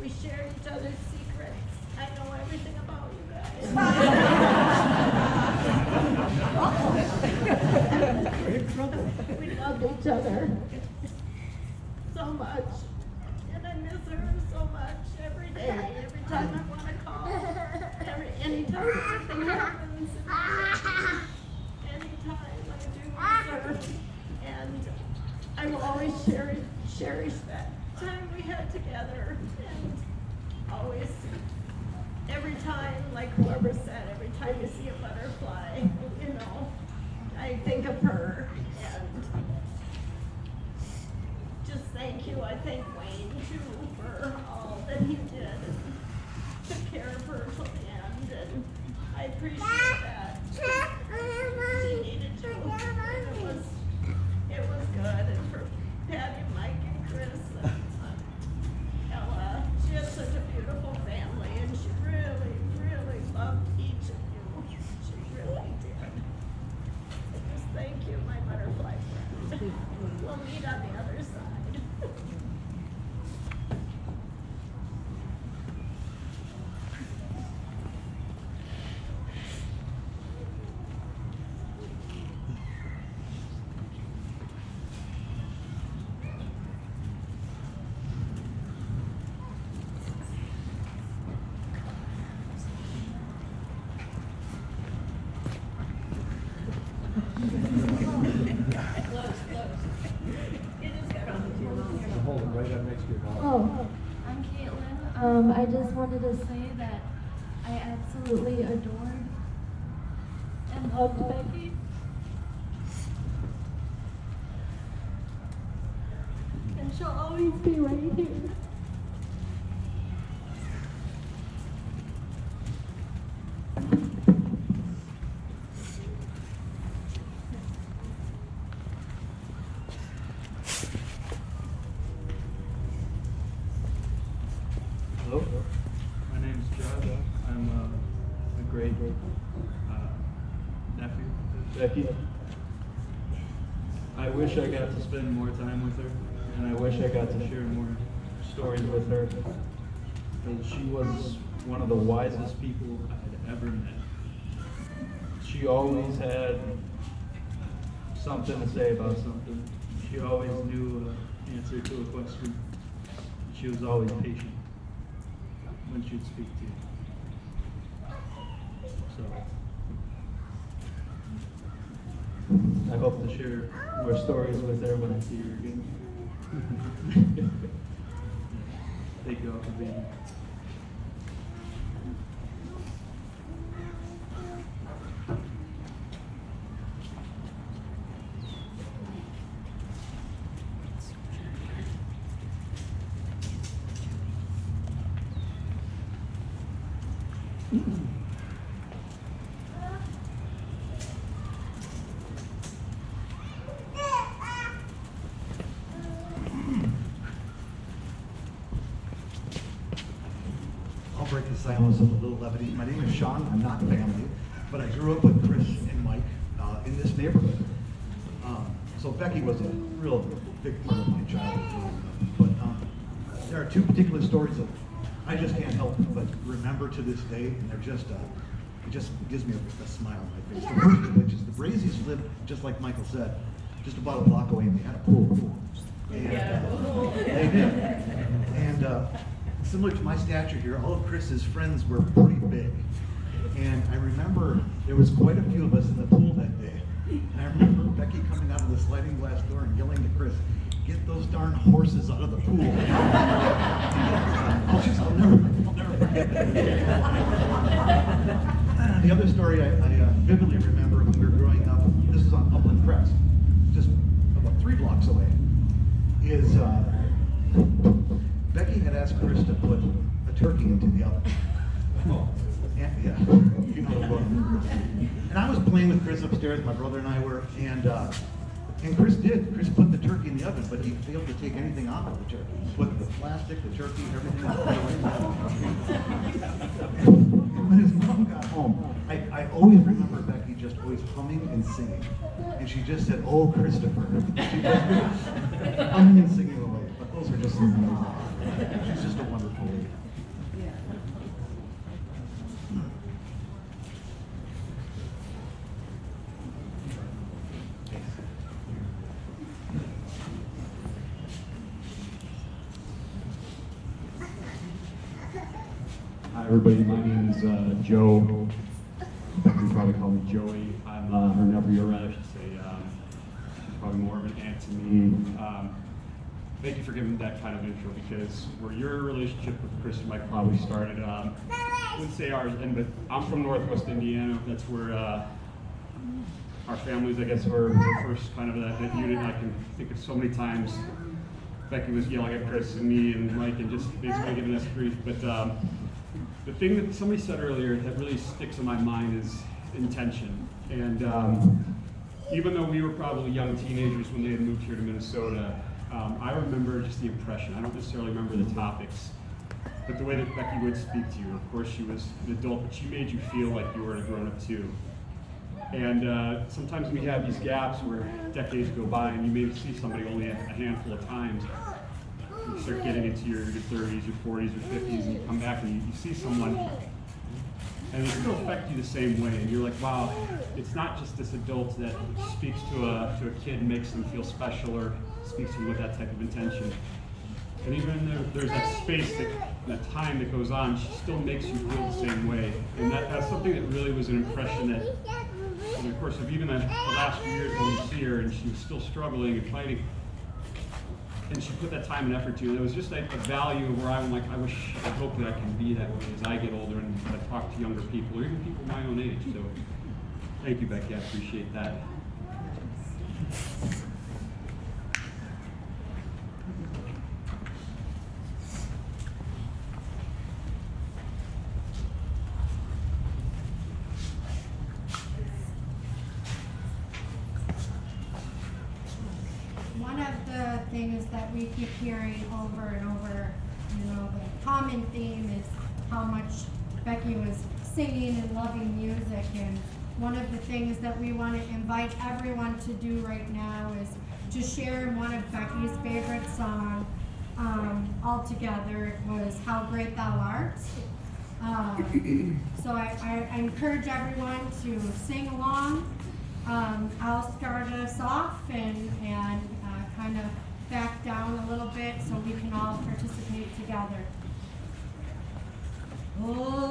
We shared each other's secrets. I know everything about you guys. We loved each other so much. And I miss her so much every day, every time I want to call, anytime something happens, anytime I do miss her. And I will always cherish that time we had together. And always, every time, like whoever said, every time you see a butterfly, you know, I think of her. And just thank you. I thank Wayne too for all that he did and took care of her till the end, and I appreciate that. She needed to. It was good, and for Patty, Mike, and Chris, and Ella, she had such a beautiful family, and she really, really loved each of you. She really did. Just thank you, my butterfly friend. We'll meet on the other side. Hold it right up next to your mouth. Oh, I'm Caitlin. I just wanted to say that I absolutely adored and loved Becky. And she'll always be right here. Hello, my name is Judd. I'm a great nephew of Becky. I wish I got to spend more time with her, and I wish I got to share more stories with her. And she was one of the wisest people I had ever met. She always had something to say about something. She always knew an answer to a question. She was always patient when she'd speak to you. So, I hope to share more stories with her when I see her again. Thank you all for being here. I'll break the silence with a little levity. My name is Sean. I'm not family, but I grew up with Chris and Mike in this neighborhood. So Becky was a real big part of my childhood. But there are two particular stories that I just can't help but remember to this day, and they're just, it just gives me a smile on my face. The first of which is the Brazies lived, just like Michael said, just about a block away, and they had a pool. And, they did. And similar to my stature here, all of Chris's friends were pretty big. And I remember there was quite a few of us in the pool that day. And I remember Becky coming out of the sliding glass door and yelling to Chris, "Get those darn horses out of the pool." I'll never forget that. The other story I vividly remember when we were growing up, this is on Upland Crest, just about 3 blocks away, is Becky had asked Chris to put a turkey into the oven. And, yeah, you know what I'm talking about. And I was playing with Chris upstairs, my brother and I were, and Chris did. Chris put the turkey in the oven, but he failed to take anything off of the turkey. He put the plastic, the turkey, everything else. When his mom got home, I always remember Becky just always humming and singing. And she just said, "Oh, Christopher." She just humming and singing away. But those are just amazing. She's just a wonderful lady. Hi everybody, my name is Joe. Becky probably call me Joey. I'm her nephew, or I should say. She's probably more of an aunt to me. Thank you for giving that kind of intro, because where your relationship with Chris and Mike probably started, I wouldn't say ours, but I'm from Northwest Indiana. That's where our families, I guess, were first kind of that unit. I can think of so many times Becky was yelling at Chris and me and Mike and just basically giving us grief. But the thing that somebody said earlier that really sticks in my mind is intention. And even though we were probably young teenagers when they had moved here to Minnesota, I remember just the impression. I don't necessarily remember the topics, but the way that Becky would speak to you. Of course, she was an adult, but she made you feel like you were a grown-up too. And sometimes we have these gaps where decades go by and you may see somebody only a handful of times. You start getting into your 30s, your 40s, your 50s, and you come back and you see someone, and it still affects you the same way. And you're like, wow, it's not just this adult that speaks to a kid and makes them feel special or speaks to them with that type of intention. And even though there's that space, that time that goes on, she still makes you feel the same way. And that's something that really was an impression that, in the course of even the last few years when you see her, and she was still struggling and fighting, and she put that time and effort to it. It was just a value where I'm like, I hope that I can be that way as I get older and I talk to younger people, or even people my own age. So thank you, Becky, I appreciate that. One of the things that we keep hearing over and over, the common theme is how much Becky was singing and loving music. And one of the things that we want to invite everyone to do right now is to share one of Becky's favorite songs all together. It was How Great Thou Art. So I encourage everyone to sing along. I'll start us off and kind of back down a little bit so we can all participate together. Oh.